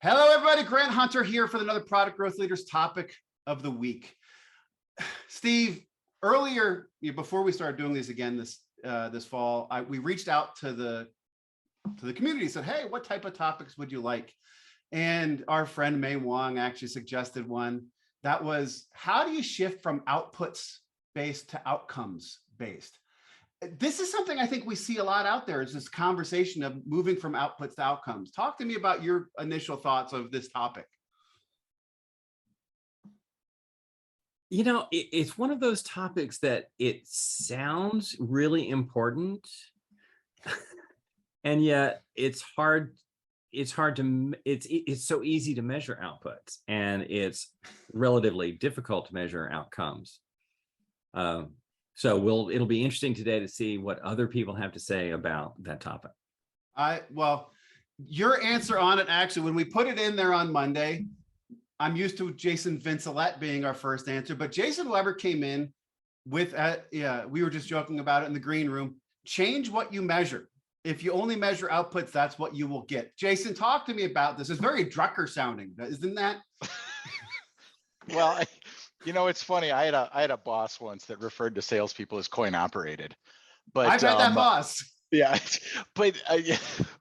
Hello, everybody. Grant Hunter here for another Product Growth Leaders topic of the week. Steve, earlier, before we started doing these again this fall, we reached out to the community, said, hey, what type of topics would you like? And our friend May Wong actually suggested one that was, how do you shift from outputs based to outcomes based? This is something I think we see a lot out there, is this conversation of moving from outputs to outcomes. Talk to me about your initial thoughts of this topic. You know, it's one of those topics that it sounds really important, and yet it's so easy to measure outputs, and it's relatively difficult to measure outcomes. So it'll be interesting today to see what other people have to say about that topic. Well, your answer on it, actually, when we put it in there on Monday, I'm used to Jason Vincelette being our first answer, but Jason Weber came in with, we were just joking about it in the green room, change what you measure. If you only measure outputs, that's what you will get. Jason, talk to me about this. It's very Drucker sounding, isn't that? Well, you know, it's funny. I had a boss once that referred to salespeople as coin operated. But I've had that boss. Yeah, but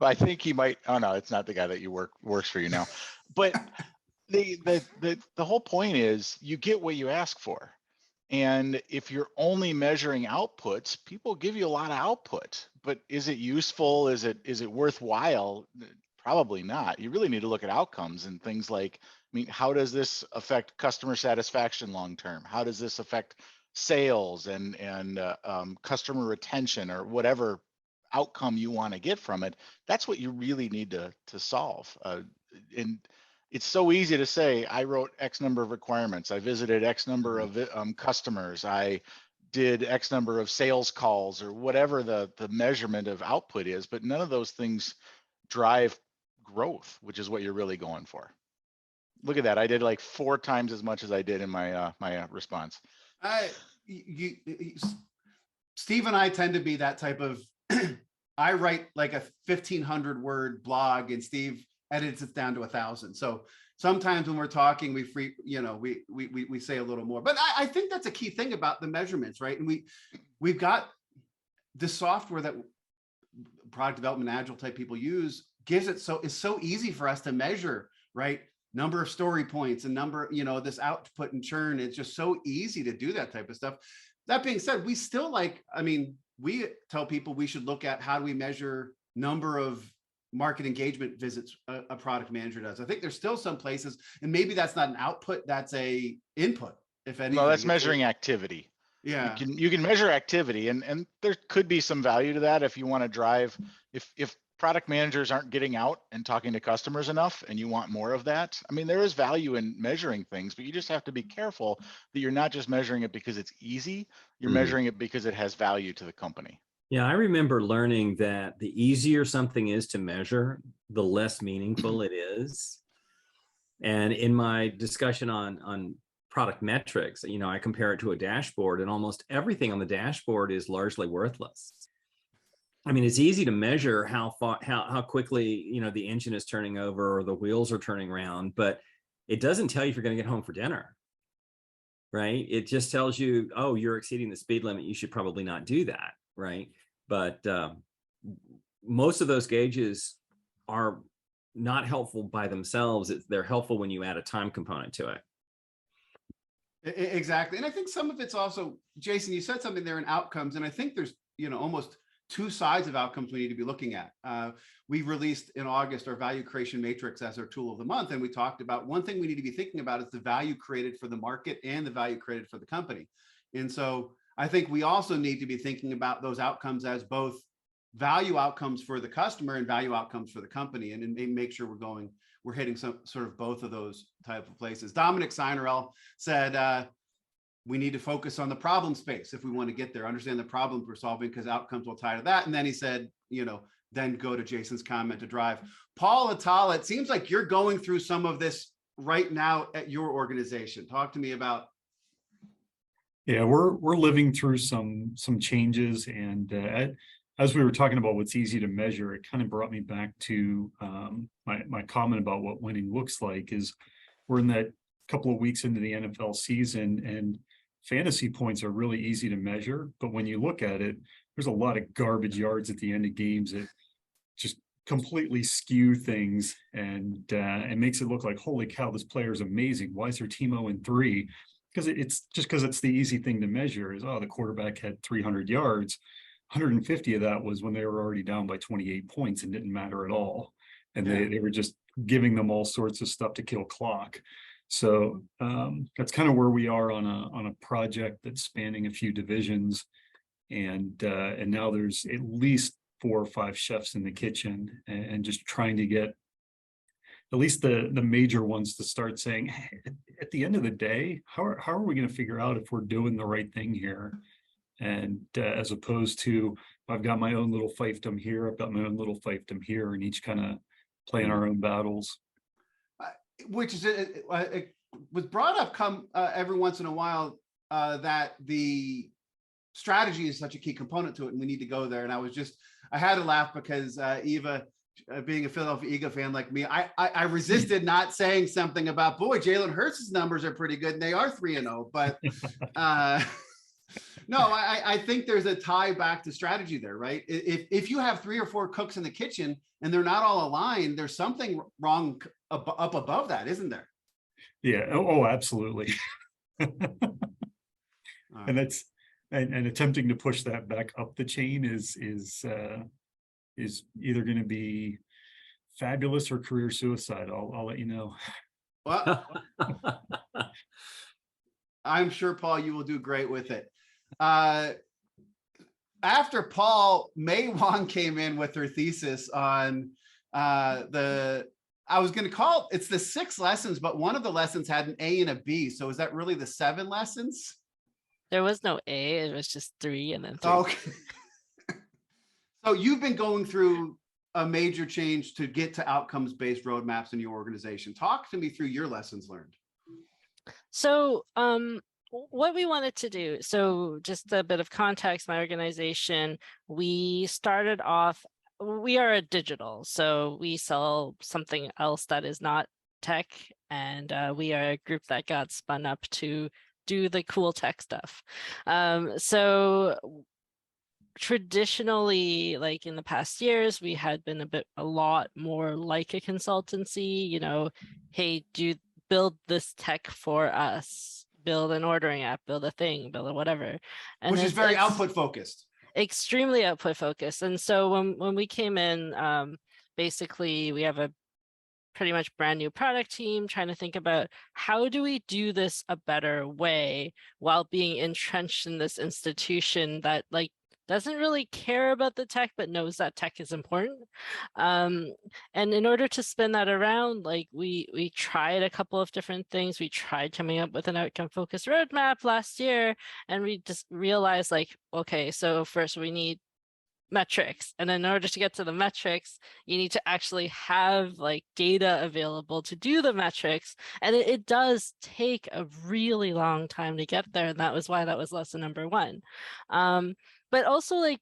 I think he might. Oh no, it's not the guy that works for you now. But the whole point is you get what you ask for, and if you're only measuring outputs, people give you a lot of output. But is it useful? Is it worthwhile? Probably not. You really need to look at outcomes and things like, I mean, how does this affect customer satisfaction long term? How does this affect sales and customer retention, or whatever outcome you want to get from it? That's what you really need to solve. And it's so easy to say, I wrote X number of requirements, I visited X number of customers, I did X number of sales calls, or whatever the measurement of output is, but none of those things drive growth, which is what you're really going for. Look at that. I did like 4 times as much as I did in my response. Steve and I tend to be that type of, I write like a 1,500 word blog and Steve edits it down to 1,000. So sometimes when we're talking, we say a little more, but I think that's a key thing about the measurements, right? And we've got the software that product development agile type people use, gives it it's so easy for us to measure, right? Number of story points and number, this output and churn. It's just so easy to do that type of stuff. That being said, we still we tell people we should look at how do we measure number of market engagement visits a product manager does. I think there's still some places, and maybe that's not an output, that's a input, if anything. No, that's measuring activity. Yeah. You can measure activity, and there could be some value to that if you want to drive, if product managers aren't getting out and talking to customers enough and you want more of that. I mean, there is value in measuring things, but you just have to be careful that you're not just measuring it because it's easy. You're measuring it because it has value to the company. Yeah, I remember learning that the easier something is to measure, the less meaningful it is. And in my discussion on product metrics, I compare it to a dashboard, and almost everything on the dashboard is largely worthless. I mean, it's easy to measure how quickly, the engine is turning over or the wheels are turning around, but it doesn't tell you if you're going to get home for dinner, right? It just tells you, oh, you're exceeding the speed limit, you should probably not do that, right? But most of those gauges are not helpful by themselves. They're helpful when you add a time component to it. Exactly. And I think some of it's also, Jason, you said something there in outcomes, and I think there's, almost 2 sides of outcomes we need to be looking at. We released in August our value creation matrix as our tool of the month. And we talked about one thing we need to be thinking about is the value created for the market and the value created for the company. And so I think we also need to be thinking about those outcomes as both value outcomes for the customer and value outcomes for the company, and make sure we're hitting some sort of both of those type of places. Dominic Signerell said, we need to focus on the problem space if we want to get there, understand the problems we're solving, because outcomes will tie to that. And then he said, then go to Jason's comment to drive. Paul Hatala, it seems like you're going through some of this right now at your organization. Talk to me about. Yeah, we're living through some changes, and as we were talking about what's easy to measure, it kind of brought me back to my comment about what winning looks like. Is we're in that couple of weeks into the NFL season, and fantasy points are really easy to measure. But when you look at it, there's a lot of garbage yards at the end of games that just completely skew things, and it makes it look like, holy cow, this player is amazing. Why is their team 0-3? Because it's the easy thing to measure is, oh, the quarterback had 300 yards. 150 of that was when they were already down by 28 points and didn't matter at all. And they were just giving them all sorts of stuff to kill clock. So that's kind of where we are on a project that's spanning a few divisions. And now there's at least 4 or 5 chefs in the kitchen, and just trying to get at least the major ones to start saying, hey, at the end of the day, how are we going to figure out if we're doing the right thing here? And as opposed to, I've got my own little fiefdom here, I've got my own little fiefdom here, and each kind of playing our own battles. Which is it was brought up every once in a while that the strategy is such a key component to it, and we need to go there. And I had to laugh because Eva, being a Philadelphia Eagle fan like me, I resisted not saying something about, boy, Jalen Hurts' numbers are pretty good, and they are 3-0, but no, I think there's a tie back to strategy there, right? If you have 3 or 4 cooks in the kitchen and they're not all aligned, there's something wrong up above that, isn't there? Yeah. Oh, absolutely. And that's and attempting to push that back up the chain is either going to be fabulous or career suicide. I'll let you know. Well, I'm sure, Paul, you will do great with it. After Paul, May Wong came in with her thesis on I was going to call it's the 6 lessons, but one of the lessons had an A and a B. So is that really the 7 lessons? There was no A, it was just 3 and then 3. Okay. So you've been going through a major change to get to outcomes-based roadmaps in your organization. Talk to me through your lessons learned. So what we wanted to do, so just a bit of context, my organization, we started off, we are a digital, so we sell something else that is not tech, and we are a group that got spun up to do the cool tech stuff. So traditionally, like in the past years, we had been a lot more like a consultancy, you know, hey, build this tech for us, build an ordering app, build a thing, build a whatever. And which is very output focused. Extremely output focused. And so when we came in, basically we have a pretty much brand new product team trying to think about how do we do this a better way while being entrenched in this institution that like doesn't really care about the tech, but knows that tech is important. And in order to spin that around, like we tried a couple of different things. We tried coming up with an outcome-focused roadmap last year, and we just realized like, okay, so first we need metrics. And in order to get to the metrics, you need to actually have like data available to do the metrics. And it does take a really long time to get there. And that was why that was lesson number 1. But also like,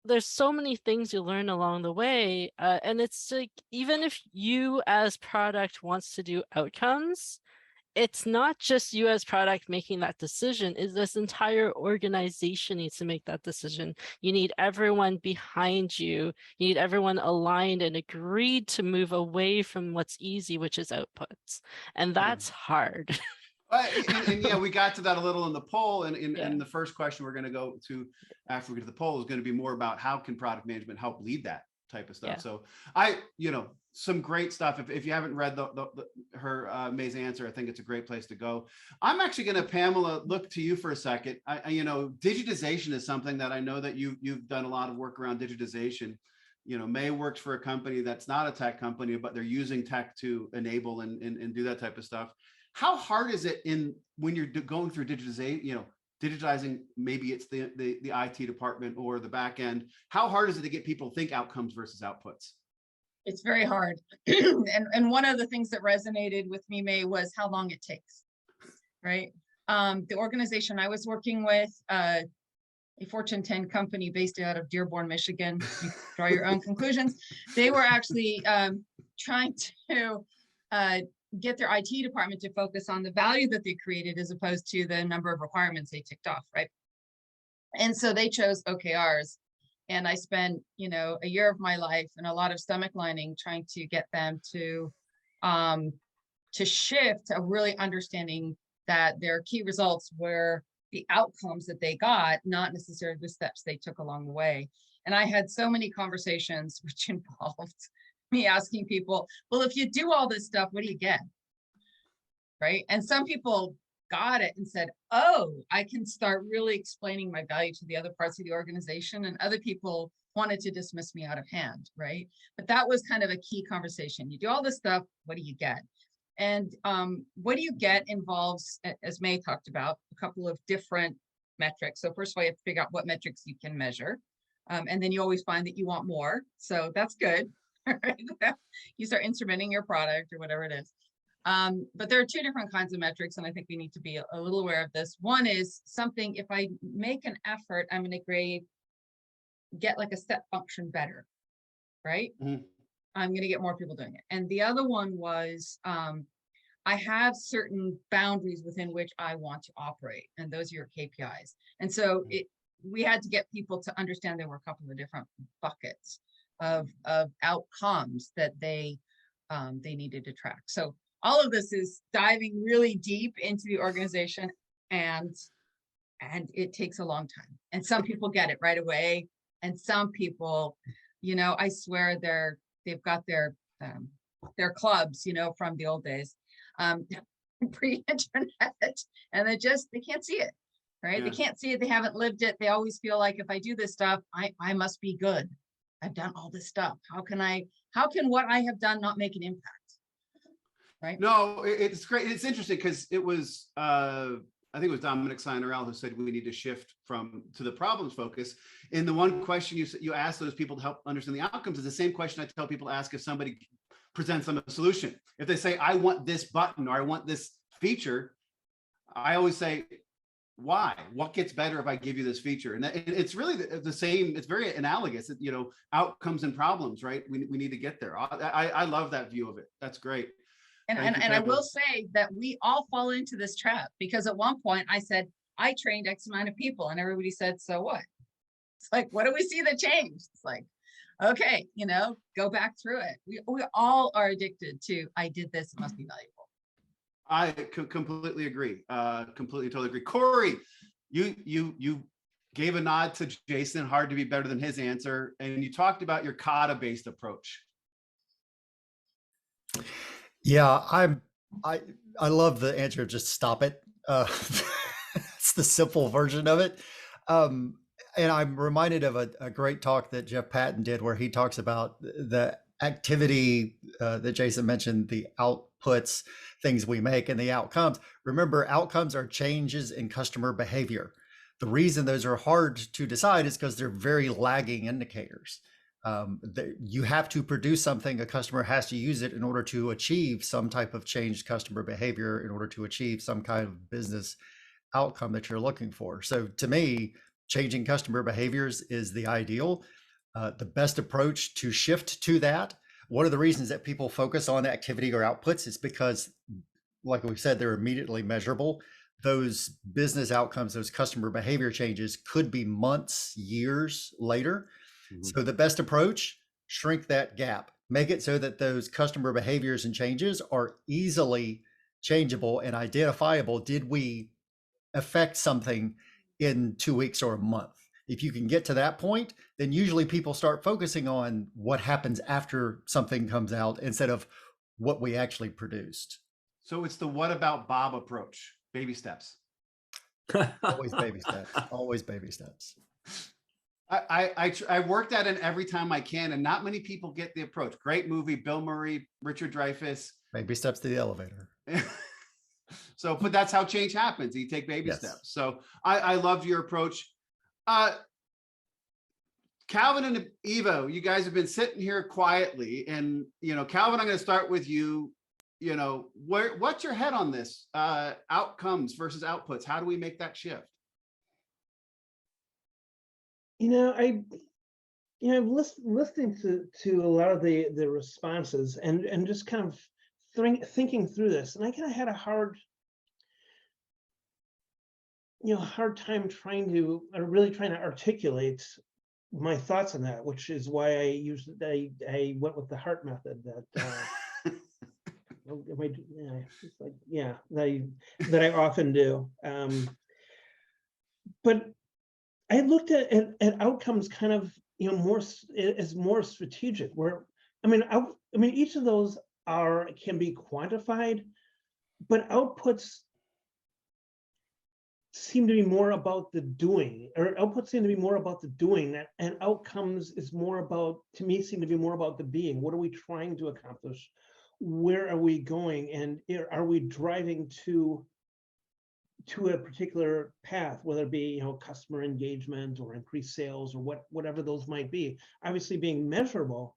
there's so many things you learn along the way. And it's like, even if you as product wants to do outcomes, it's not just you as product making that decision, is this entire organization needs to make that decision. You need everyone behind you. You need everyone aligned and agreed to move away from what's easy, which is outputs. And that's hard. And yeah, we got to that a little in the poll. And in the first question we're going to go to after we get to the poll is going to be more about how can product management help lead that type of stuff. Yeah. So some great stuff. If you haven't read her amazing answer, I think it's a great place to go. I'm actually going to, Pamela, look to you for a second. Digitization is something that I know that you've done a lot of work around digitization. May works for a company that's not a tech company, but they're using tech to enable and do that type of stuff. How hard is it when you're going through digitization, digitizing, maybe it's the IT department or the back end, how hard is it to get people to think outcomes versus outputs? It's very hard. and one of the things that resonated with me, May, was how long it takes, right? The organization I was working with, a Fortune 10 company based out of Dearborn, Michigan. You draw your own conclusions. They were actually trying to get their IT department to focus on the value that they created as opposed to the number of requirements they ticked off, right? And so they chose OKRs. And I spent, a year of my life and a lot of stomach lining trying to get them to shift to really understanding that their key results were the outcomes that they got, not necessarily the steps they took along the way. And I had so many conversations which involved me asking people, well, if you do all this stuff, what do you get? Right. And some people got it and said, oh, I can start really explaining my value to the other parts of the organization. And other people wanted to dismiss me out of hand. Right. But that was kind of a key conversation. You do all this stuff, what do you get? And what do you get involves, as May talked about, a couple of different metrics. So first of all, you have to figure out what metrics you can measure. And then you always find that you want more. So that's good. Right? You start instrumenting your product or whatever it is. But there are two different kinds of metrics, and I think we need to be a little aware of this. One is something, if I make an effort, I'm going to get like a step function better, right? Mm-hmm. I'm going to get more people doing it. And the other one was, I have certain boundaries within which I want to operate, and those are your KPIs. And so we had to get people to understand there were a couple of different buckets of outcomes that they needed to track. So all of this is diving really deep into the organization, and it takes a long time. And some people get it right away, and some people, I swear they've got their clubs, from the old days, pre-internet, and they can't see it, right? Yeah. They can't see it. They haven't lived it. They always feel like if I do this stuff, I must be good. I've done all this stuff. How can what I have done not make an impact? Right? No, it's great. It's interesting because it was, I think it was Dominic Signorel who said we need to shift to the problems focus. And the one question you ask those people to help understand the outcomes is the same question I tell people to ask if somebody presents them a solution. If they say, I want this button or I want this feature, I always say, why? What gets better if I give you this feature? And it's really the same. It's very analogous, outcomes and problems, right? We need to get there. I love that view of it. That's great. And I will say that we all fall into this trap, because at one point I said, I trained X amount of people, and everybody said, so what? It's like, what do we see that changed? It's like, okay, go back through it. We all are addicted to, I did this, it must be valuable. I completely agree. Totally agree. Cory, you gave a nod to Jason, hard to be better than his answer. And you talked about your kata-based approach. Yeah, I love the answer. Just stop it. It's the simple version of it. And I'm reminded of a great talk that Jeff Patton did, where he talks about the activity that Jason mentioned, the outputs, things we make, and the outcomes. Remember, outcomes are changes in customer behavior. The reason those are hard to decide is because they're very lagging indicators. You have to produce something, a customer has to use it in order to achieve some type of changed customer behavior, in order to achieve some kind of business outcome that you're looking for. So to me, changing customer behaviors is the ideal. The best approach to shift to that. One of the reasons that people focus on activity or outputs is because, like we said, they're immediately measurable. Those business outcomes, those customer behavior changes could be months, years later. Mm-hmm. So the best approach, shrink that gap, make it so that those customer behaviors and changes are easily changeable and identifiable. Did we affect something in 2 weeks or a month? If you can get to that point, then usually people start focusing on what happens after something comes out instead of what we actually produced. So it's the what about Bob approach, baby steps. Always baby steps, always baby steps. I worked at it every time I can, and not many people get the approach. Great movie, Bill Murray, Richard Dreyfuss. Baby steps to the elevator. So, but that's how change happens. You take baby steps. So I loved your approach. Calvin and Eva, you guys have been sitting here quietly, and Calvin, I'm going to start with you. What's your head on this? Outcomes versus outputs. How do we make that shift? I'm listening to a lot of the responses and just kind of thinking through this, and I kind of had a hard time trying to articulate my thoughts on that, which is why I went with the heart method that that I often do. But I looked at outcomes kind of more strategic, where each of those can be quantified, but outputs seem to be more about the doing, and outcomes is more about, to me, seem to be more about the being. What are we trying to accomplish? Where are we going? And are we driving to a particular path, whether it be customer engagement or increased sales or whatever those might be, obviously being measurable.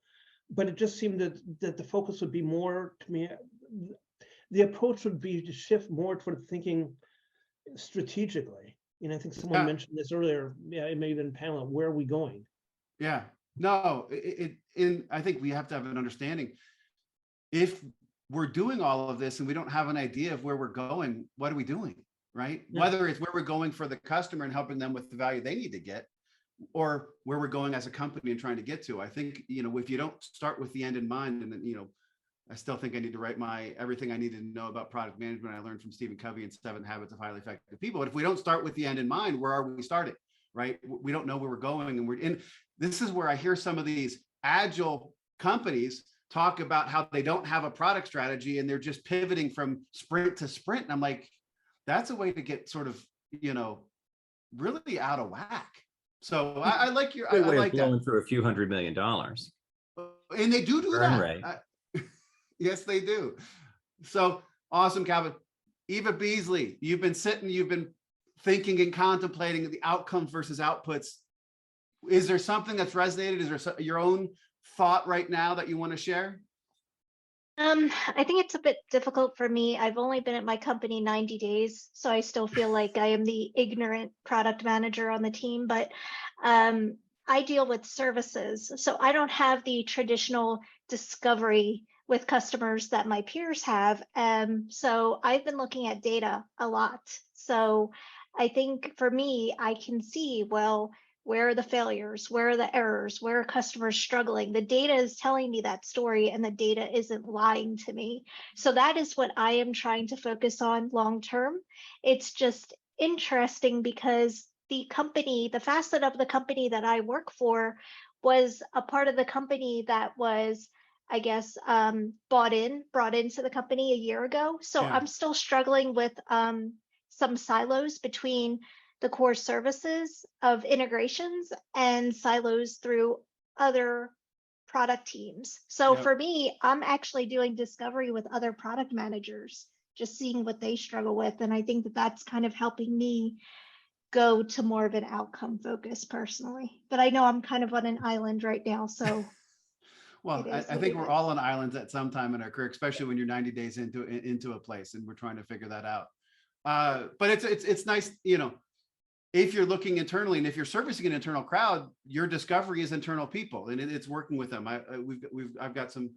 But it just seemed that the focus would be more, to me, the approach would be to shift more toward thinking strategically. I think someone mentioned this earlier. Yeah, it may have been Pamela. Where are we going? Yeah, no, I think we have to have an understanding. If we're doing all of this and we don't have an idea of where we're going, what are we doing, right? Yeah. Whether it's where we're going for the customer and helping them with the value they need to get, or where we're going as a company and trying to get to. I think, if you don't start with the end in mind, and then, I still think I need to write everything I needed to know about product management I learned from Stephen Covey and 7 Habits of Highly Effective People. But if we don't start with the end in mind, where are we starting, right? We don't know where we're going. And this is where I hear some of these agile companies talk about how they don't have a product strategy and they're just pivoting from sprint to sprint. And I'm like, that's a way to get sort of, really out of whack. So I like your, I like that. Blowing through a few $100 million. And they do that. Right. Yes, they do. So awesome, Calvin. Eva Beasley, you've been thinking and contemplating the outcomes versus outputs. Is there something that's resonated? Is there your own thought right now that you want to share? I think it's a bit difficult for me. I've only been at my company 90 days, so I still feel like I am the ignorant product manager on the team, but I deal with services. So I don't have the traditional discovery with customers that my peers have. So I've been looking at data a lot. So I think for me, I can see, well, where are the failures? Where are the errors? Where are customers struggling? The data is telling me that story and the data isn't lying to me. So that is what I am trying to focus on long term. It's just interesting because the facet of the company that I work for was a part of the company that was, I guess, brought into the company a year ago. So yeah. I'm still struggling with some silos between the core services of integrations and silos through other product teams. So for me, I'm actually doing discovery with other product managers, just seeing what they struggle with. And I think that that's kind of helping me go to more of an outcome focus personally. But I know I'm kind of on an island right now, so. Well, I think we're all on islands at some time in our career, especially when you're 90 days into a place and we're trying to figure that out. But it's nice, if you're looking internally and if you're servicing an internal crowd, your discovery is internal people and it's working with them. I've got some,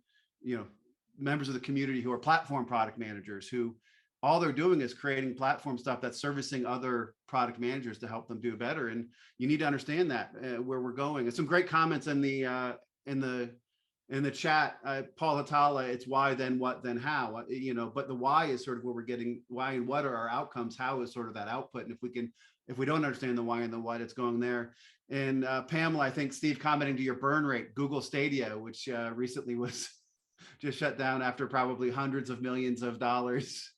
members of the community who are platform product managers who all they're doing is creating platform stuff that's servicing other product managers to help them do better. And you need to understand that where we're going. And some great comments in the chat, Paul Hatala, it's why, then what, then how, but the why is sort of where we're getting why and what are our outcomes, how is sort of that output. And if we don't understand the why and the what, it's going there. And Pamela, I think Steve commenting to your burn rate, Google Stadia, which recently was just shut down after probably hundreds of millions of dollars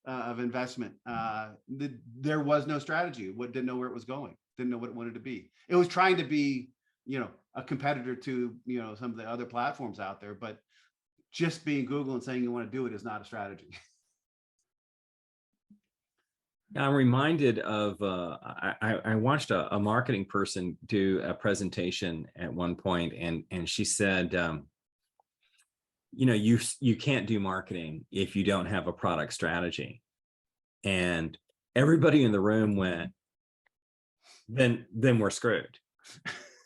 of investment. There was no strategy. Didn't know where it was going. Didn't know what it wanted to be. It was trying to be, a competitor to, some of the other platforms out there, but just being Google and saying you want to do it is not a strategy. I'm reminded of, I watched a marketing person do a presentation at one point, and she said, you can't do marketing if you don't have a product strategy. And everybody in the room went, then we're screwed.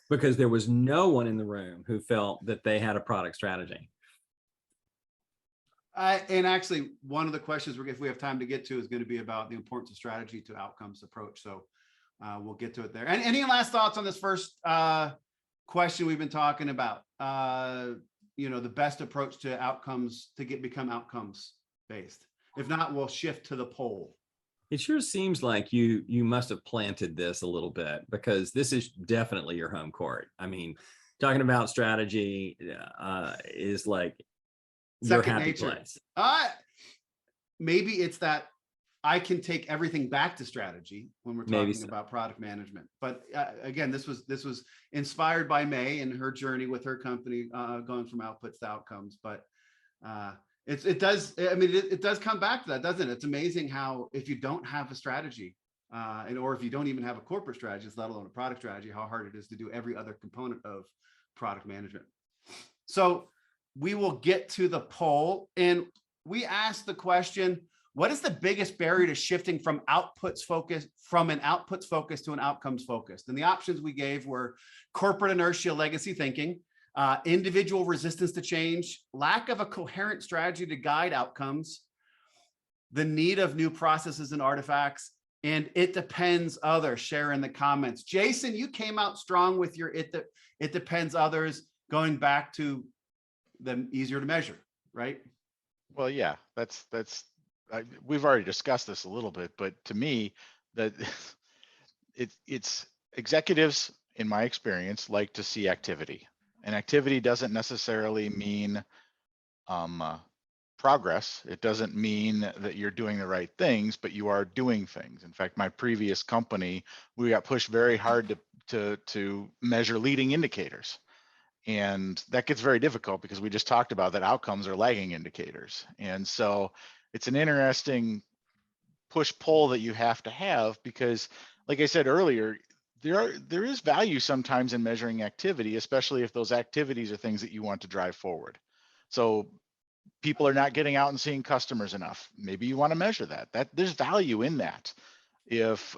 because there was no one in the room who felt that they had a product strategy. And actually, one of the questions if we have time to get to is going to be about the importance of strategy to outcomes approach. So we'll get to it there. And any last thoughts on this first question we've been talking about? The best approach to outcomes to become outcomes based. If not, we'll shift to the poll. It sure seems like you must have planted this a little bit, because this is definitely your home court. I mean, talking about strategy is like your happy nature. place. Maybe it's that I can take everything back to strategy when we're talking about product management. But again, this was inspired by May and her journey with her company, going from outputs to outcomes. But it does come back to that, doesn't it? It's amazing how, if you don't have a strategy, or if you don't even have a corporate strategy, let alone a product strategy, how hard it is to do every other component of product management. So we will get to the poll, and we asked the question, what is the biggest barrier to shifting from an outputs focus to an outcomes focused? And the options we gave were corporate inertia, legacy thinking, individual resistance to change, lack of a coherent strategy to guide outcomes, the need of new processes and artifacts, and it depends others. Share in the comments. Jason, you came out strong with your it depends others, going back to them easier to measure, right? Well, yeah, we've already discussed this a little bit, but to me, that it's executives, in my experience, like to see activity, and activity doesn't necessarily mean progress. It doesn't mean that you're doing the right things, but you are doing things. In fact, my previous company, we got pushed very hard to measure leading indicators. And that gets very difficult because we just talked about that outcomes are lagging indicators. And so it's an interesting push-pull that you have to have, because like I said earlier, there is value sometimes in measuring activity, especially if those activities are things that you want to drive forward. So people are not getting out and seeing customers enough. Maybe you want to measure that. There's value in that. If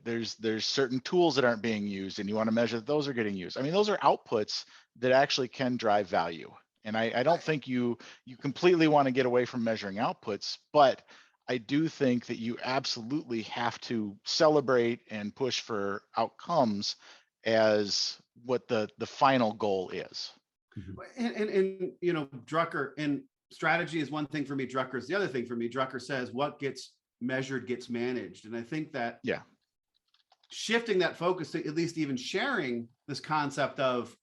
there's certain tools that aren't being used and you want to measure that those are getting used. I mean, those are outputs that actually can drive value. And I don't think you completely want to get away from measuring outputs, but I do think that you absolutely have to celebrate and push for outcomes as what the final goal is. And Drucker, and strategy is one thing for me, Drucker is the other thing for me. Drucker says what gets measured gets managed. And I think that shifting that focus to at least even sharing this concept of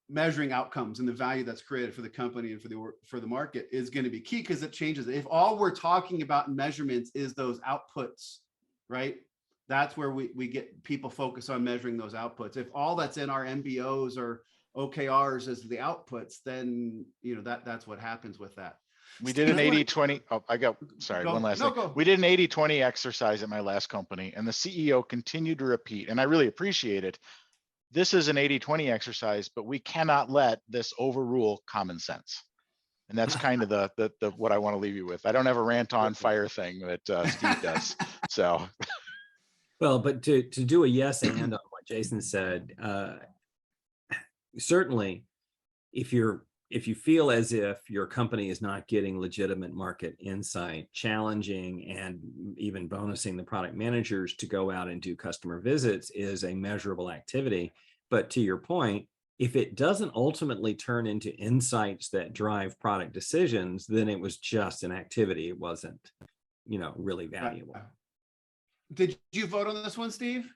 measuring outcomes and the value that's created for the company and for the market is going to be key, because it changes. If all we're talking about in measurements is those outputs, right? That's where we get people focused on measuring those outputs. If all that's in our MBOs or OKRs is the outputs, then that's what happens with that. We did an 80-20. Oh, one last thing. We did an 80-20 exercise at my last company, and the CEO continued to repeat, and I really appreciate it. This is an 80-20 exercise, but we cannot let this overrule common sense. And that's kind of the what I want to leave you with. I don't have a rant on fire thing that Steve does. So, well, but to do a yes and on what Jason said, certainly, if you feel as if your company is not getting legitimate market insight, challenging and even bonusing the product managers to go out and do customer visits is a measurable activity. But to your point, if it doesn't ultimately turn into insights that drive product decisions, then it was just an activity. It wasn't, really valuable. Did you vote on this one, Steve?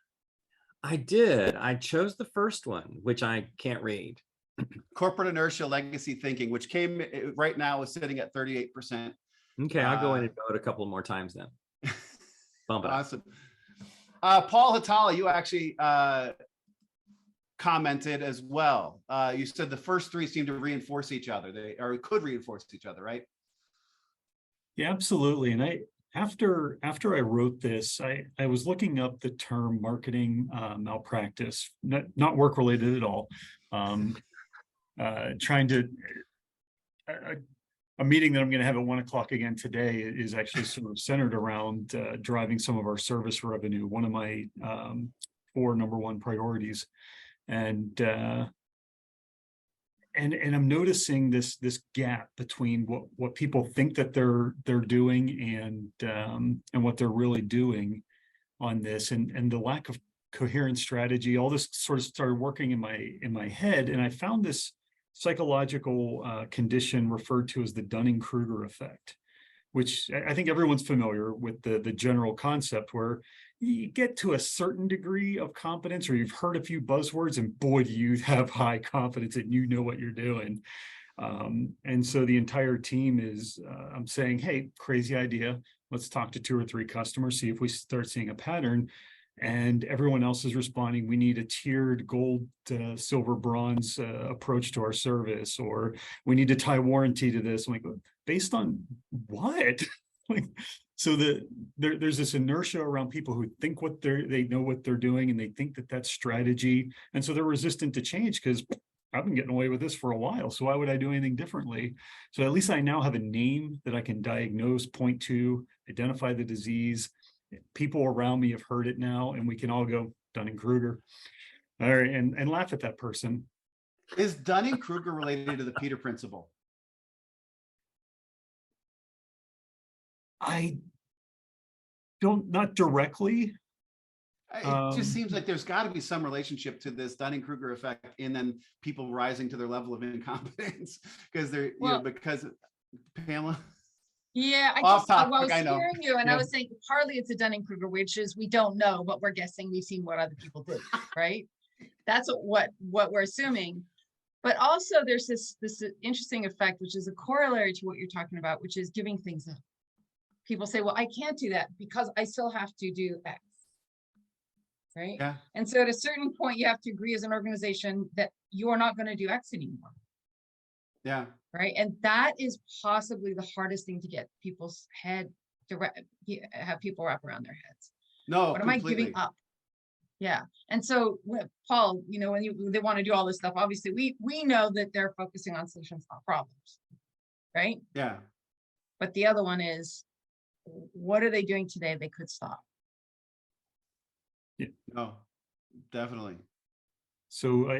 I did. I chose the first one, which I can't read. Corporate inertia, legacy thinking, which right now is sitting at 38%. Okay, I'll go in and vote a couple more times then. Bump it. Awesome. Paul Hatala, you actually commented as well. You said the first three seem to reinforce each other. They could reinforce each other, right? Yeah, absolutely. And after I wrote this, I was looking up the term marketing malpractice, not work related at all. A meeting that I'm going to have at 1 o'clock again today is actually sort of centered around driving some of our service revenue. One 4 number one priorities. And I'm noticing this gap between what people think that they're doing and what they're really doing on this, and the lack of coherent strategy. All this sort of started working in my head, and I found this psychological condition referred to as the Dunning-Kruger effect, which I think everyone's familiar with the general concept, where you get to a certain degree of competence, or you've heard a few buzzwords, and boy, do you have high confidence and you know what you're doing. And so the entire team is, I'm saying, hey, crazy idea. Let's talk to 2 or 3 customers, see if we start seeing a pattern. And everyone else is responding, we need a tiered gold, silver, bronze approach to our service, or we need to tie warranty to this. I'm like, based on what? Like, so there's this inertia around people who think they know what they're doing, and they think that that's strategy. And so they're resistant to change because I've been getting away with this for a while. So why would I do anything differently? So at least I now have a name that I can diagnose, point to, identify the disease. People around me have heard it now, and we can all go Dunning-Kruger, all right, and laugh at that person. Is Dunning-Kruger related to the Peter Principle? I don't, not directly. It just seems like there's got to be some relationship to this Dunning-Kruger effect, and then people rising to their level of incompetence because they're, because Pamela. Yeah, I Off just, topic, I was I know. hearing you, and Yeah. I was saying partly it's a Dunning-Kruger, which is we don't know, but we're guessing we've seen what other people did, right? That's what we're assuming. But also there's this interesting effect, which is a corollary to what you're talking about, which is giving things up. People say, well, I can't do that because I still have to do X, right? Yeah. And so at a certain point, you have to agree as an organization that you are not going to do X anymore. Yeah. Right. And that is possibly the hardest thing to get people's head to have people wrap around their heads. No, What am I giving up? Yeah. And so Paul, when they want to do all this stuff, obviously we know that they're focusing on solutions, not problems. Right. Yeah. But the other one is, what are they doing today they could stop? Yeah. No, definitely. So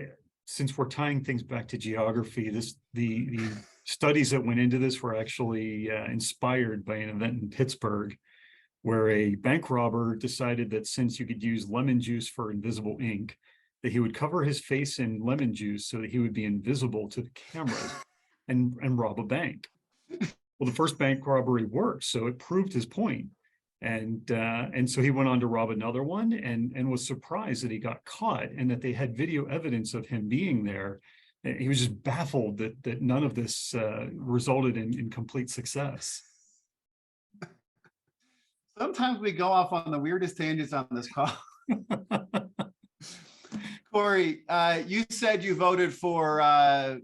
since we're tying things back to geography, the studies that went into this were actually inspired by an event in Pittsburgh, where a bank robber decided that since you could use lemon juice for invisible ink, that he would cover his face in lemon juice so that he would be invisible to the cameras and rob a bank. Well, the first bank robbery worked, so it proved his point. And so he went on to rob another one and was surprised that he got caught and that they had video evidence of him being there. And he was just baffled that none of this resulted in complete success. Sometimes we go off on the weirdest tangents on this call. Cory, you said you voted for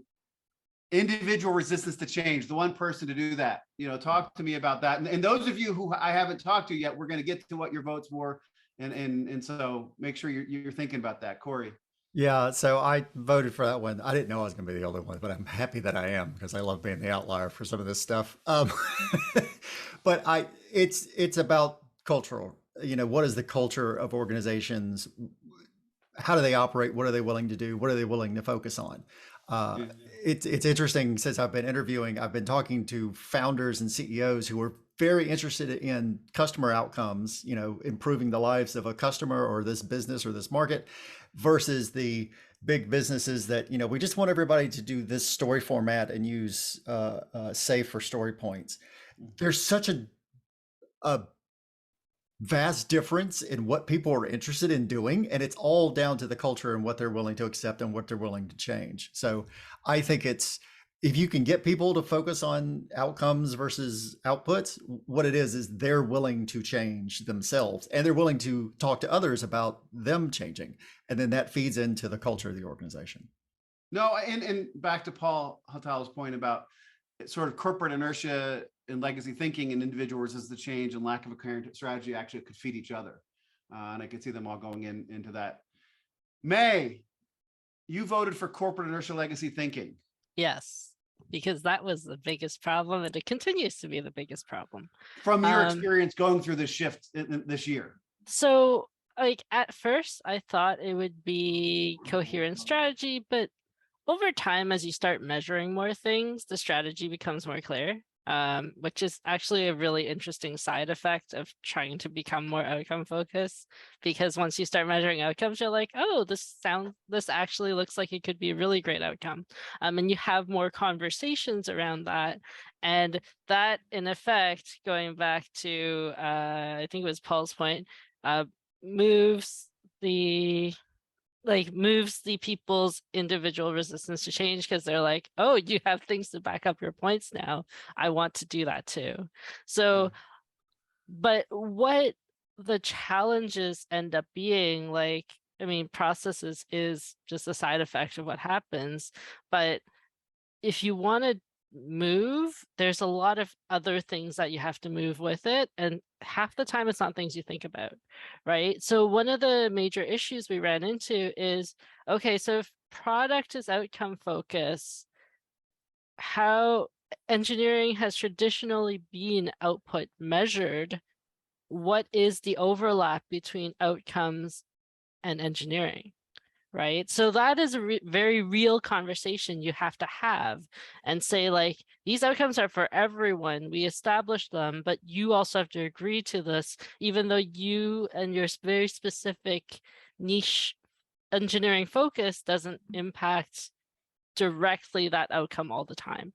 individual resistance to change, the one person to do that. Talk to me about that. And those of you who I haven't talked to yet, we're going to get to what your votes were. And so make sure you're thinking about that. Cory. Yeah, so I voted for that one. I didn't know I was going to be the only one, but I'm happy that I am because I love being the outlier for some of this stuff. But it's about cultural. What is the culture of organizations? How do they operate? What are they willing to do? What are they willing to focus on? It's interesting, since I've been interviewing, I've been talking to founders and CEOs who are very interested in customer outcomes, improving the lives of a customer or this business or this market, versus the big businesses that, we just want everybody to do this story format and use SAFe for story points. There's such a vast difference in what people are interested in doing, and it's all down to the culture and what they're willing to accept and what they're willing to change. So I think if you can get people to focus on outcomes versus outputs, what it is they're willing to change themselves, and they're willing to talk to others about them changing, and then that feeds into the culture of the organization. No, and back to Paul Hatala's point about sort of corporate inertia and legacy thinking and individual resistance to change and lack of a coherent strategy actually could feed each other. And I could see them all going into that. May, you voted for corporate inertia legacy thinking. Yes, because that was the biggest problem, and it continues to be the biggest problem. From your experience going through this shift this year. So like at first I thought it would be coherent strategy, but over time, as you start measuring more things, the strategy becomes more clear, which is actually a really interesting side effect of trying to become more outcome focused. Because once you start measuring outcomes, you're like, oh, this actually looks like it could be a really great outcome. And you have more conversations around that. And that, in effect, going back to, I think it was Paul's point, moves the people's individual resistance to change, because they're like, oh, you have things to back up your points now. I want to do that too. So, but what the challenges end up being, like, I mean, processes is just a side effect of what happens. But if you want to move, there's a lot of other things that you have to move with it. And half the time it's not things you think about, right? So one of the major issues we ran into is, okay, so if product is outcome focused, how engineering has traditionally been output measured, what is the overlap between outcomes and engineering? Right. So that is a very real conversation you have to have and say, like, these outcomes are for everyone. We established them, but you also have to agree to this, even though you and your very specific niche engineering focus doesn't impact directly that outcome all the time.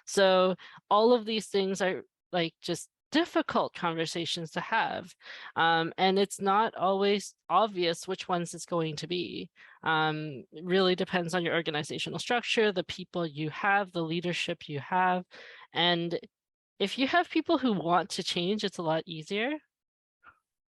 So all of these things are like just difficult conversations to have, and it's not always obvious which ones it's going to be. It really depends on your organizational structure, the people you have, the leadership you have, and if you have people who want to change, it's a lot easier.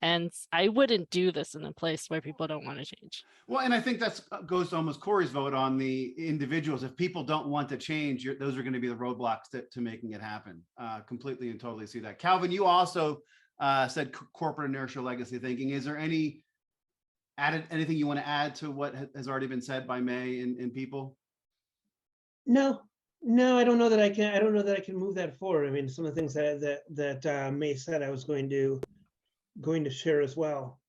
And I wouldn't do this in a place where people don't want to change. Well, and I think that's goes to almost Cory's vote on the individuals. If people don't want to change, those are going to be the roadblocks to making it happen. Completely and totally see that. Calvin, you also said corporate inertial legacy thinking. Is there anything you want to add to what has already been said by May and people? No, I don't know that I can. I don't know that I can move that forward. I mean, some of the things that May said, I was going to share as well.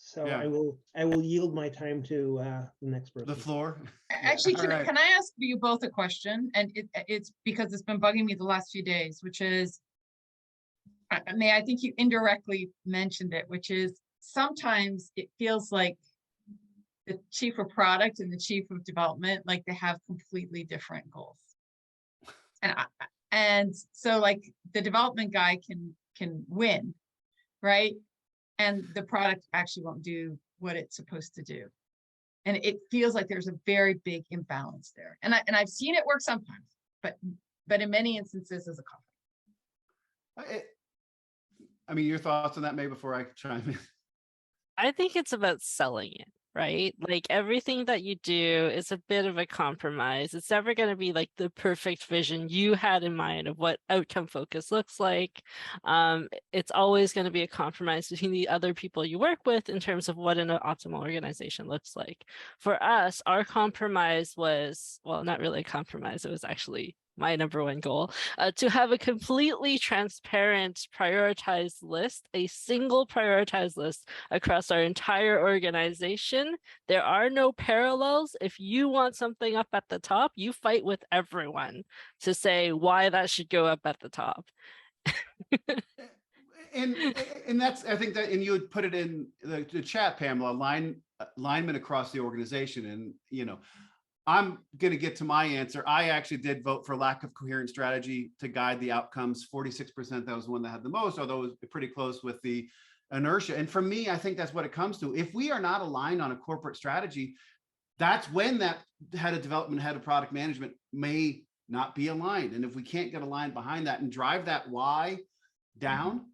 So Yeah. I will yield my time to the next person. The floor. Actually, Yeah. can I ask you both a question? And it's because it's been bugging me the last few days, which is, May, I think you indirectly mentioned it, which is sometimes it feels like the chief of product and the chief of development, like they have completely different goals. And so like the development guy can win, right? And the product actually won't do what it's supposed to do. And it feels like there's a very big imbalance there. And I've seen it work sometimes, but in many instances as a conflict. I mean, your thoughts on that, May, before I chime in? I think it's about selling it, right? Like everything that you do is a bit of a compromise. It's never going to be like the perfect vision you had in mind of what outcome focus looks like. It's always going to be a compromise between the other people you work with in terms of what an optimal organization looks like. For us, our compromise was, well, not really a compromise. It was actually my number one goal, to have a completely transparent prioritized list, a single prioritized list across our entire organization. There are no parallels. If you want something up at the top, you fight with everyone to say why that should go up at the top. and that's, I think that, and you would put it in the chat, Pamela, alignment across the organization. And, you know, I'm going to get to my answer. I actually did vote for lack of coherent strategy to guide the outcomes. 46%, that was the one that had the most, although it was pretty close with the inertia. And for me, I think that's what it comes to. If we are not aligned on a corporate strategy, that's when that head of development, head of product management may not be aligned. And if we can't get aligned behind that and drive that why down,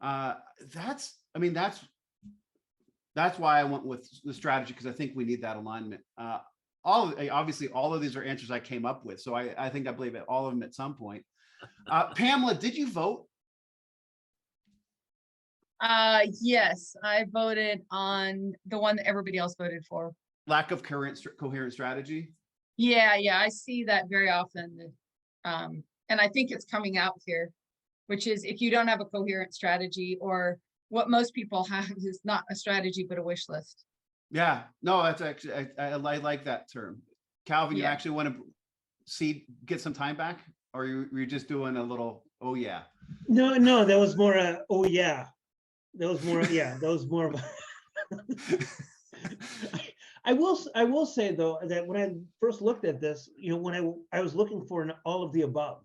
that's why I went with the strategy, because I think we need that alignment. Obviously, all of these are answers I came up with, so I think I believe all of them at some point. Pamela, did you vote? Yes, I voted on the one that everybody else voted for. Lack of coherent strategy. Yeah, I see that very often. And I think it's coming out here, which is if you don't have a coherent strategy, or what most people have is not a strategy, but a wish list. Yeah, no, that's actually, I like that term. Calvin, you Yeah. actually want to get some time back, or you're just doing a little, oh yeah. No, that was more, oh yeah. That was more, yeah, that was more of a. I will say though, that when I first looked at this, when I was looking for an all of the above.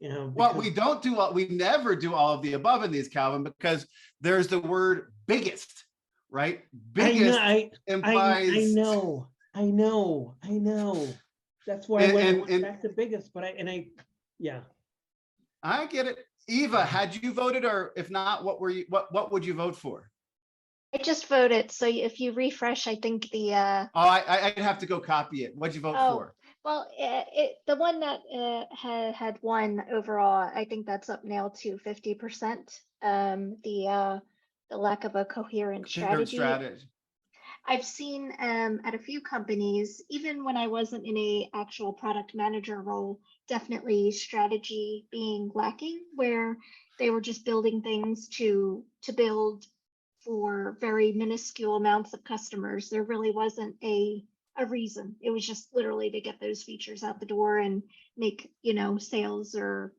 Well, we never do all of the above in these, Calvin, because there's the word biggest, right? Biggest implies. I know. That's why I went back to biggest, but yeah. I get it. Eva, had you voted, or if not, what would you vote for? I just voted, so if you refresh, I think the Oh, I'd have to go copy it. What'd you vote for? well, the one that had won overall, I think that's up now to 50%. The lack of a coherent strategy. I've seen at a few companies, even when I wasn't in a actual product manager role, definitely strategy being lacking, where they were just building things to build for very minuscule amounts of customers. There really wasn't a reason. It was just literally to get those features out the door and make, sales or,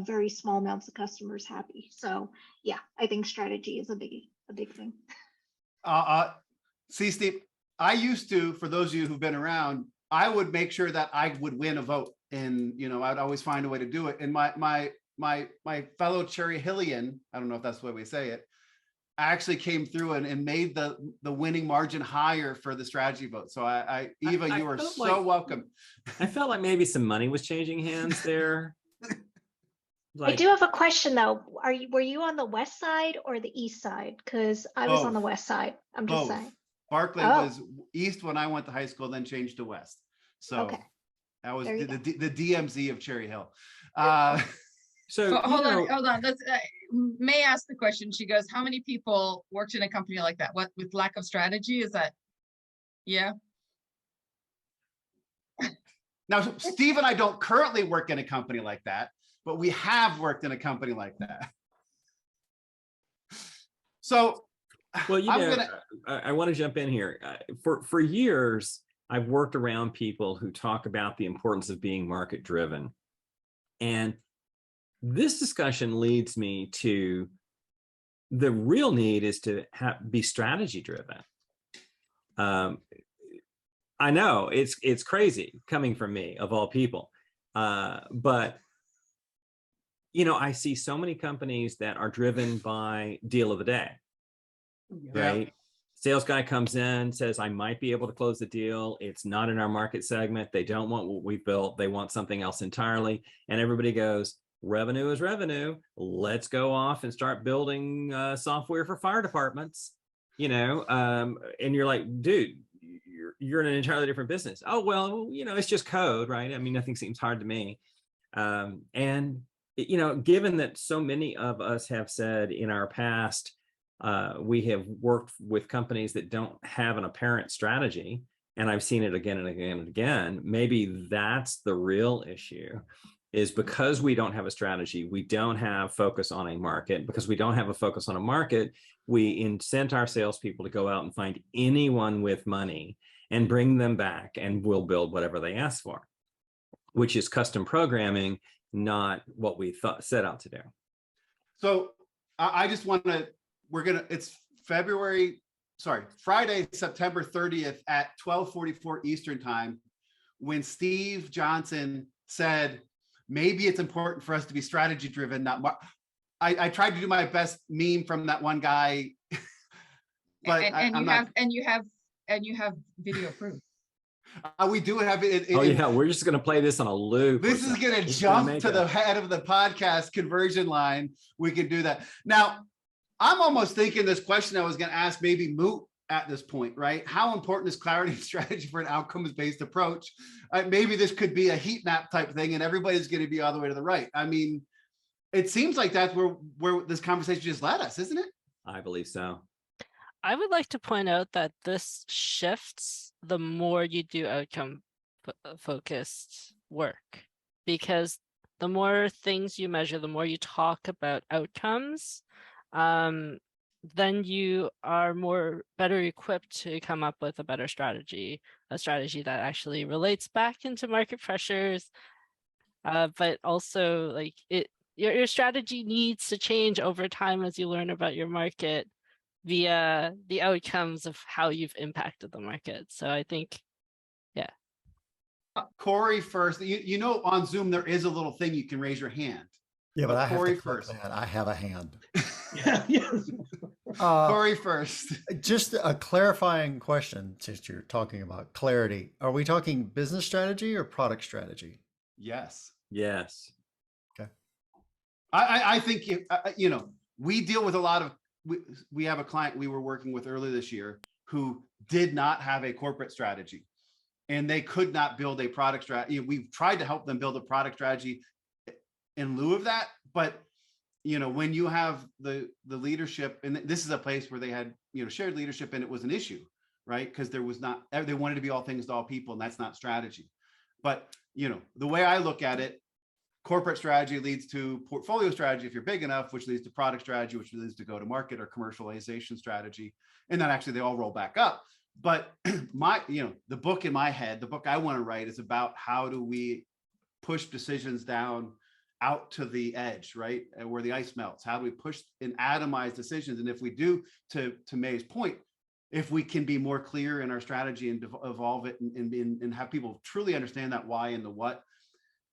very small amounts of customers happy. So yeah, I think strategy is a big thing. See, Steve, I used to, for those of you who've been around, I would make sure that I would win a vote, and I'd always find a way to do it. And my fellow Cherry Hillian, I don't know if that's the way we say it, actually came through and made the winning margin higher for the strategy vote. So Eva, you are so welcome. I felt like maybe some money was changing hands there. I do have a question though. Were you on the west side or the east side? Because I was on the west side. I'm just saying. Barclay was east when I went to high school, then changed to west. So okay. That was the DMZ of Cherry Hill. So hold on. Let's May ask the question. She goes, how many people worked in a company like that? What, with lack of strategy? Is that, yeah? Now, Steve and I don't currently work in a company like that, but we have worked in a company like that. So, well, I want to jump in here. For years, I've worked around people who talk about the importance of being market driven. And this discussion leads me to the real need is to be strategy driven. I know it's crazy coming from me, of all people, but I see so many companies that are driven by deal of the day, right? Yeah. Sales guy comes in, says, I might be able to close the deal. It's not in our market segment. They don't want what we've built. They want something else entirely. And everybody goes, revenue is revenue. Let's go off and start building software for fire departments, and you're like, dude, you're in an entirely different business. Oh, well, it's just code, right? I mean, nothing seems hard to me. And given that so many of us have said in our past, we have worked with companies that don't have an apparent strategy, and I've seen it again and again and again. Maybe that's the real issue, is because we don't have a strategy, we don't have focus on a market. Because we don't have a focus on a market, we incent our salespeople to go out and find anyone with money and bring them back, and we'll build whatever they ask for, which is custom programming, not what we set out to do. So I just want to, it's Friday, September 30th at 12:44 Eastern time, when Steve Johnson said, maybe it's important for us to be strategy driven, not I tried to do my best meme from that one guy, but you have video proof. We do have it. Yeah, we're just going to play this on a loop. This is going to jump to the head of the podcast conversion line. We can do that. Now, I'm almost thinking this question I was going to ask maybe moot at this point, right? How important is clarity and strategy for an outcomes-based approach? Maybe this could be a heat map type thing, and everybody's going to be all the way to the right. I mean, it seems like that's where this conversation just led us, isn't it? I believe so. I would like to point out that this shifts the more you do outcome focused work, because the more things you measure, the more you talk about outcomes, then you are better equipped to come up with a better strategy, a strategy that actually relates back into market pressures, but also like your strategy needs to change over time as you learn about your market via the outcomes of how you've impacted the market. So I think, yeah. Cory first. You know, on Zoom, there is a little thing you can raise your hand. Yeah, but I have Cory to click first. that. I have a hand. Yeah, yes. Cory first. Just a clarifying question, since you're talking about clarity. Are we talking business strategy or product strategy? Yes. Yes. Okay. I think, you know, we deal with a lot of, we have a client we were working with earlier this year who did not have a corporate strategy, and they could not build a product strategy. We've tried to help them build a product strategy in lieu of that. But, you know, when you have the leadership, and this is a place where they had, you know, shared leadership, and it was an issue, right? Because there was not, they wanted to be all things to all people, and that's not strategy. But, you know, the way I look at it, corporate strategy leads to portfolio strategy if you're big enough, which leads to product strategy, which leads to go to market or commercialization strategy. And then actually they all roll back up. But you know, the book in my head, the book I want to write is about how do we push decisions down out to the edge, right? Where the ice melts. How do we push and atomize decisions? And if we do, to May's point, if we can be more clear in our strategy and evolve it and have people truly understand that why and the what,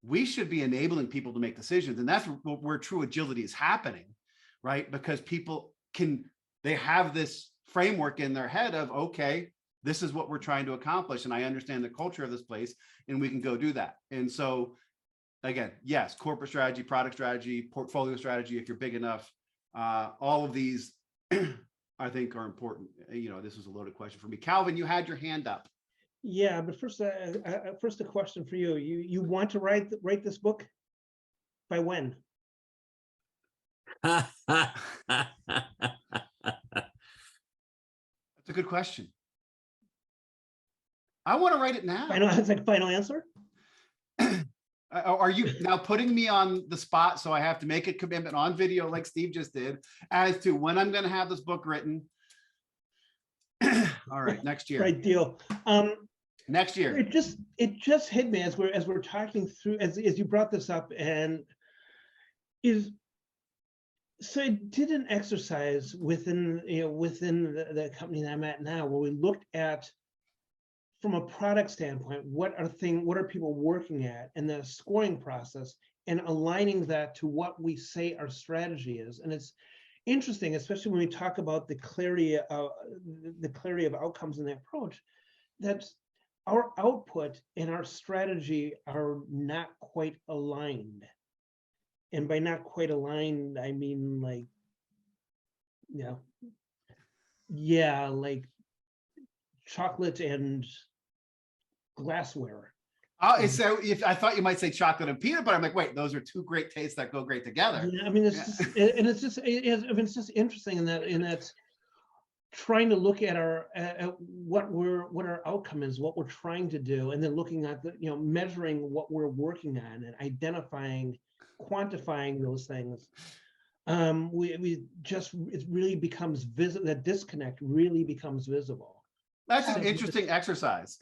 we should be enabling people to make decisions. And that's where true agility is happening, right? Because people they have this framework in their head of, okay, this is what we're trying to accomplish. And I understand the culture of this place, and we can go do that. And so again, yes, corporate strategy, product strategy, portfolio strategy, if you're big enough, all of these I think are important. You know, this was a loaded question for me. Calvin, you had your hand up. Yeah, but first, first a question for you. You want to write this book? By when? That's a good question. I want to write it now. I know it's like final answer. Are you now putting me on the spot so I have to make a commitment on video like Steve just did as to when I'm going to have this book written? All right, next year. Right, deal. Next year. It just hit me as we're talking through, as you brought this up, and so I did an exercise within the company that I'm at now, where we looked at, from a product standpoint, what are people working at, and the scoring process, and aligning that to what we say our strategy is. And it's interesting, especially when we talk about the clarity of outcomes in the approach, that our output and our strategy are not quite aligned. And by not quite aligned, I mean, like, like chocolate and glassware. So if I thought you might say chocolate and peanut butter, I'm like, wait, those are two great tastes that go great together. Yeah, I mean, it's just interesting in that trying to look at what our outcome is, what we're trying to do, and then looking at measuring what we're working on and identifying, quantifying those things. It really becomes visible. That disconnect really becomes visible. That's an interesting exercise.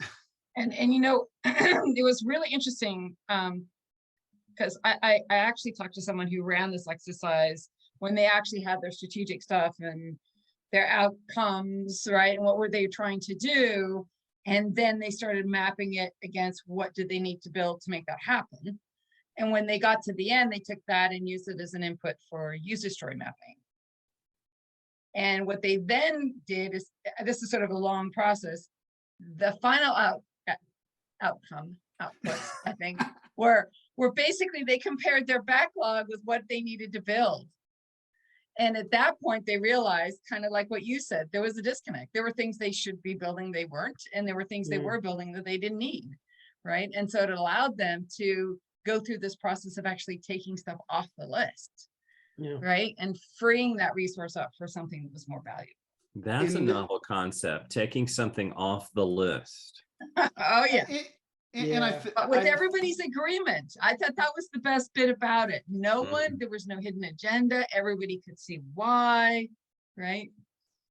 And it was really interesting because I actually talked to someone who ran this exercise when they actually had their strategic stuff and their outcomes, right? And what were they trying to do? And then they started mapping it against what did they need to build to make that happen. And when they got to the end, they took that and used it as an input for user story mapping. And what they then did is, this is sort of a long process, the final outputs, I think, were basically they compared their backlog with what they needed to build. And at that point, they realized, kind of like what you said, there was a disconnect. There were things they should be building, they weren't, and there were things they were building that they didn't need, right? And so it allowed them to go through this process of actually taking stuff off the list, right? And freeing that resource up for something that was more valuable. That's a novel concept, taking something off the list. Oh, yeah. And Yeah. But with everybody's agreement, I thought that was the best bit about it. No Mhm. one, there was no hidden agenda. Everybody could see why, right?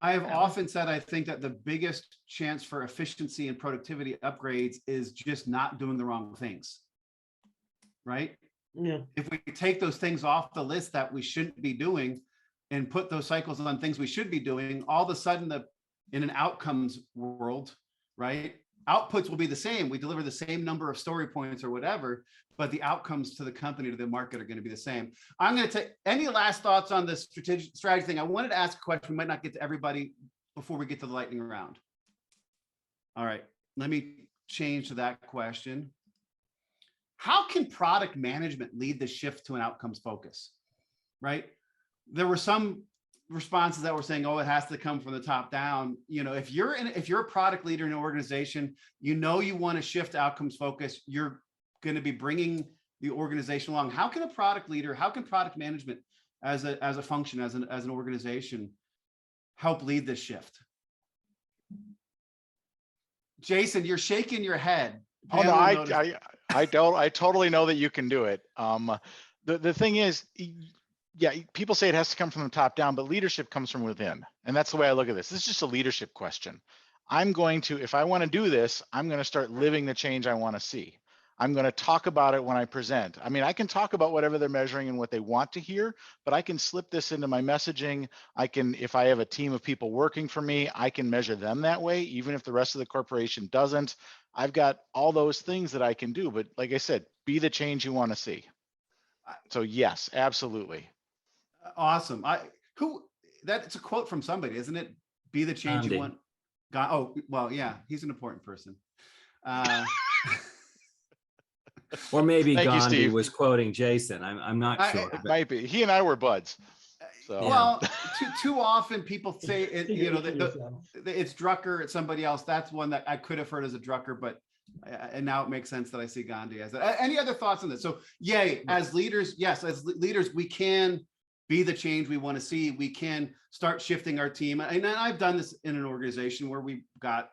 I have That was- often said, I think that the biggest chance for efficiency and productivity upgrades is just not doing the wrong things. Right? Yeah. If we take those things off the list that we shouldn't be doing and put those cycles on things we should be doing, all of a sudden in an outcomes world, right? Outputs will be the same. We deliver the same number of story points or whatever, but the outcomes to the company, to the market are going to be the same. I'm going to take any last thoughts on this strategy thing. I wanted to ask a question. We might not get to everybody before we get to the lightning round. All right, let me change to that question. How can product management lead the shift to an outcomes focus? Right? There were some responses that were saying, oh, it has to come from the top down. You know, if you're a product leader in an organization, you know, you want to shift to outcomes focus, you're going to be bringing the organization along. How can a product leader, how can product management as a function, as an organization, help lead this shift? Jason, you're shaking your head. Oh no, Pamela I don't. I totally know that you can do it. The thing is, yeah, people say it has to come from the top down, but leadership comes from within, and that's the way I look at this. This is just a leadership question. I'm going to, if I want to do this, I'm going to start living the change I want to see. I'm going to talk about it when I present. I mean, I can talk about whatever they're measuring and what they want to hear, but I can slip this into my messaging. I can, if I have a team of people working for me, I can measure them that way, even if the rest of the corporation doesn't. I've got all those things that I can do, but like I said, be the change you want to see. So yes, absolutely. Awesome. That's a quote from somebody, isn't it? Be the change Gandhi. you want. Oh, well, yeah, he's an important person. Or maybe Thank you, Gandhi Steve. was quoting Jason. I'm not sure. It but- might be. He and I were buds. So Yeah. Well, too often people say it, Figure you know, it out yourself. it's Drucker, it's somebody else. That's one that I could have heard as a Drucker, but and now it makes sense that I see Gandhi as that. Any other thoughts on this? So yay, as leaders, yes, as leaders, we can be the change we want to see. We can start shifting our team. And I've done this in an organization where we got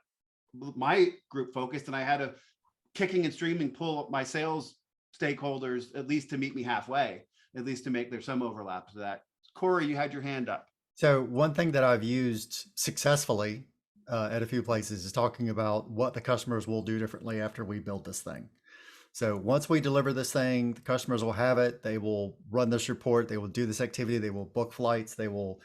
my group focused, and I had a kicking and streaming pull my sales stakeholders at least to meet me halfway, at least to make there's some overlap to that. Cory, you had your hand up. So one thing that I've used successfully at a few places is talking about what the customers will do differently after we build this thing. So once we deliver this thing, the customers will have it. They will run this report. They will do this activity. They will book flights. They will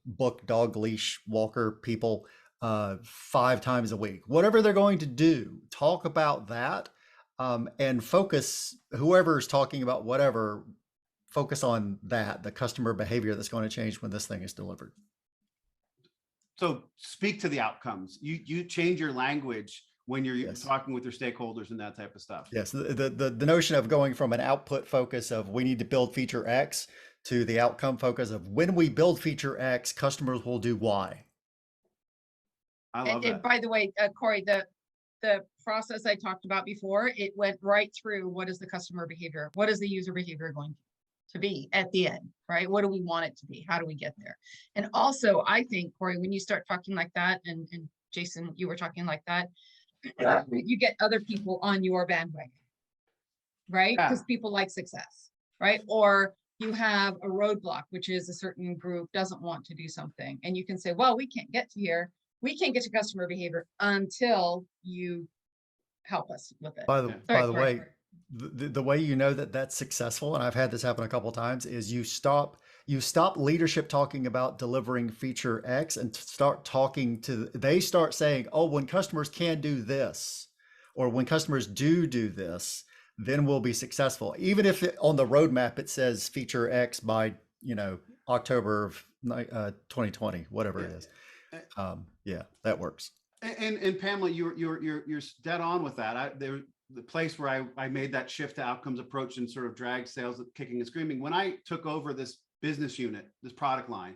book dog leash walker people 5 times a week. Whatever they're going to do, talk about that and focus, whoever's talking about whatever, focus on that, the customer behavior that's going to change when this thing is delivered. So speak to the outcomes. You change your language when you're Yes. talking with your stakeholders and that type of stuff. Yes, the notion of going from an output focus of we need to build feature X to the outcome focus of when we build feature X, customers will do Y. I love And that. by the way, Cory, the process I talked about before, it went right through what is the customer behavior? What is the user behavior going to be at the end, right? What do we want it to be? How do we get there? And also, I think, Cory, when you start talking like that, and Jason, you were talking like that, you get other people on your bandwagon, right? Yeah. Because people like success, right? Or you have a roadblock, which is a certain group doesn't want to do something. And you can say, well, we can't get to here. We can't get to customer behavior until you help us with it. By the, Yeah. by Sorry, the Cory. way, the way you know that that's successful, and I've had this happen a couple of times, is you stop leadership talking about delivering feature X and start talking to, they start saying, oh, when customers can do this, or when customers do this, then we'll be successful. Even if on the roadmap it says feature X by, October of 2020, whatever it is. Yeah, that works. And Pamela, you're dead on with that. The place where I made that shift to outcomes approach and sort of drag sales kicking and screaming. When I took over this business unit, this product line,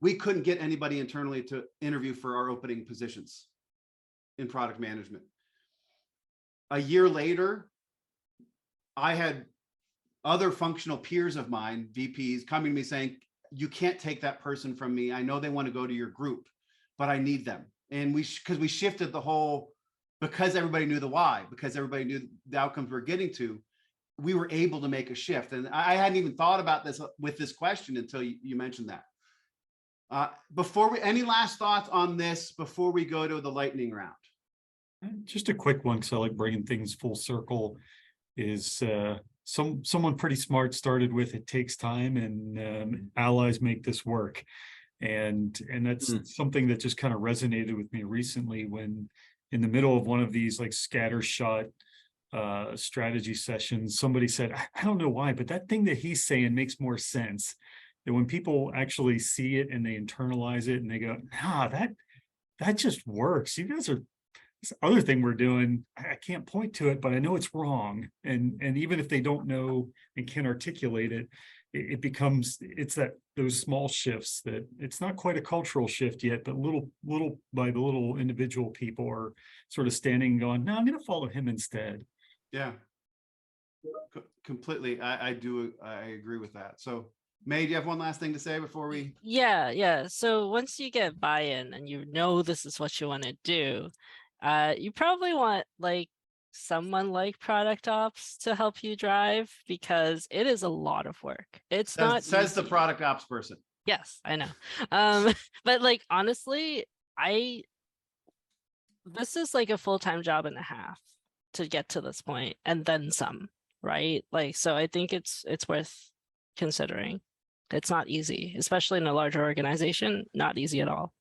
we couldn't get anybody internally to interview for our opening positions in product management. A year later, I had other functional peers of mine, VPs, coming to me saying, you can't take that person from me. I know they want to go to your group, but I need them. And because we shifted the whole because everybody knew the why, because everybody knew the outcomes we're getting to, we were able to make a shift. And I hadn't even thought about this with this question until you mentioned that. Any last thoughts on this before we go to the lightning round? Just a quick one, because I like bringing things full circle, is someone pretty smart started with, it takes time, and allies make this work. And that's something that just kind of resonated with me recently, when in the middle of one of these like scattershot strategy sessions, somebody said, I don't know why, but that thing that he's saying makes more sense. That when people actually see it and they internalize it and they go, that just works. You guys are, this other thing we're doing, I can't point to it, but I know it's wrong. And even if they don't know and can't articulate it, it becomes, it's those small shifts that it's not quite a cultural shift yet, but little by the little individual people are sort of standing and going, no, I'm going to follow him instead. Yeah, completely. I agree with that. So May, do you have one last thing to say before we? Yeah. So once you get buy-in and you know this is what you want to do, you probably want like someone like product ops to help you drive, because it is a lot of work. It's not says the easy. product ops person. Yes, I know. But like honestly, this is like a full-time job and a half to get to this point, and then some, right? Like, so I think it's worth considering. It's not easy, especially in a larger organization. Not easy at all.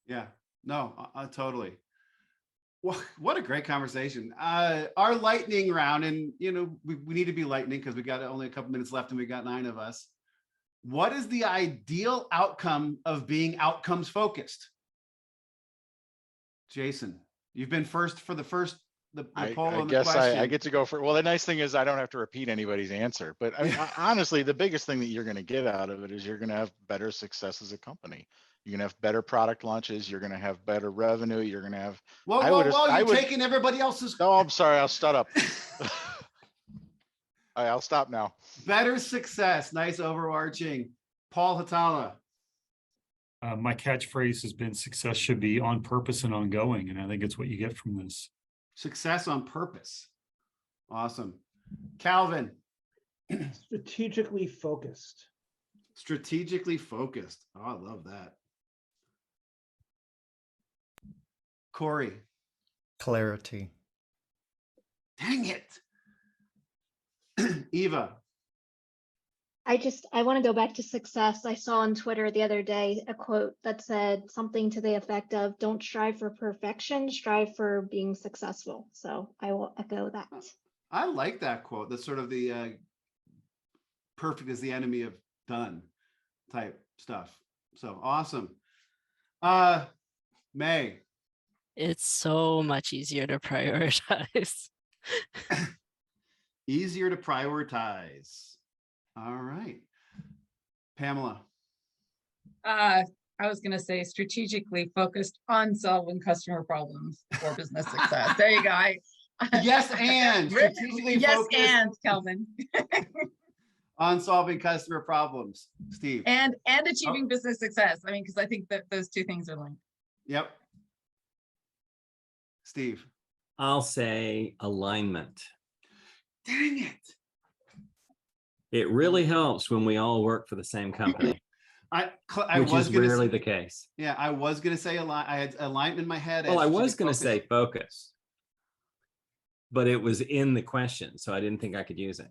Yeah, no, totally. Well, what a great conversation. Our lightning round, and we need to be lightning because we got only a couple minutes left and we got 9 of us. What is the ideal outcome of being outcomes focused? Jason, you've been first for the poll on the question. I get to go for, well, the nice thing is I don't have to repeat anybody's answer, but I mean, honestly, the biggest thing that you're going to get out of it is you're going to have better success as a company. You're going to have better product launches. You're going to have better revenue. You're going to have, you're taking everybody else's. No, I'm sorry. I'll shut up. All right, I'll stop now. Better success. Nice overarching. Paul Hatala. My catchphrase has been, success should be on purpose and ongoing. And I think it's what you get from this. Success on purpose. Awesome. Calvin. Strategically focused. Strategically focused. Oh, I love that. Cory. Clarity. Dang it. Eva. I want to go back to success. I saw on Twitter the other day a quote that said something to the effect of, don't strive for perfection, strive for being successful. So I will echo that. I like that quote. That's sort of the perfect is the enemy of done type stuff. So awesome. May. It's so much easier to prioritize. Easier to prioritize. All right. Pamela. I was going to say strategically focused on solving customer problems for business success. There you go. Yes, and strategically focused. Yes, and Kelvin. On solving customer problems. Steve. And achieving business success. I mean, because I think that those two things are linked. Yep. Steve. I'll say alignment. Dang it. It really helps when we all work for the same company. Which is rarely the case. Yeah, I was going to say I had alignment in my head. Well, I was going to say focus, but it was in the question, so I didn't think I could use it.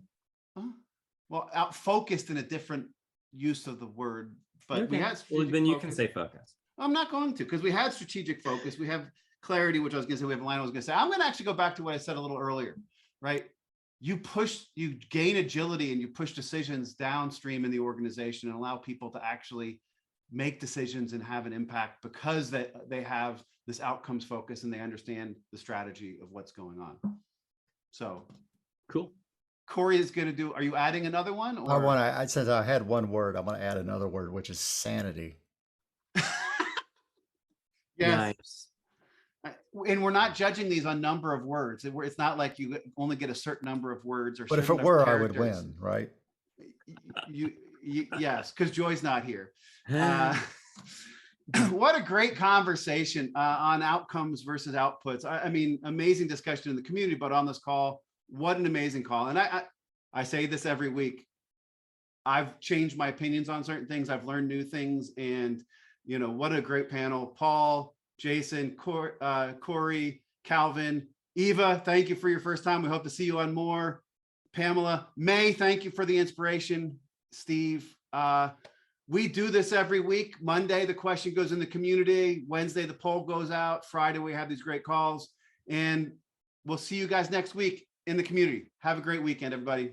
Well, focused in a different use of the word, but okay. We had well, then you can say focus. I'm not going to, because we had strategic focus. We have clarity, which I was going to say. We have line. I was going to say. I'm going to actually go back to what I said a little earlier, right? You gain agility and you push decisions downstream in the organization and allow people to actually make decisions and have an impact because they have this outcomes focus and they understand the strategy of what's going on. So cool. Cory is going to do, are you adding another one? Or? I said I had one word. I'm going to add another word, which is sanity. Yes. Nice. And we're not judging these on number of words. It's not like you only get a certain number of words. Or but if it were, I would win, right? Yes, because Joy's not here. What a great conversation on outcomes versus outputs. I mean, amazing discussion in the community, but on this call, what an amazing call. And I say this every week. I've changed my opinions on certain things. I've learned new things, and what a great panel. Paul, Jason, Cory, Calvin, Eva, thank you for your first time. We hope to see you on more. Pamela, May, thank you for the inspiration. Steve, we do this every week. Monday, the question goes in the community. Wednesday, the poll goes out. Friday, we have these great calls. And we'll see you guys next week in the community. Have a great weekend, everybody.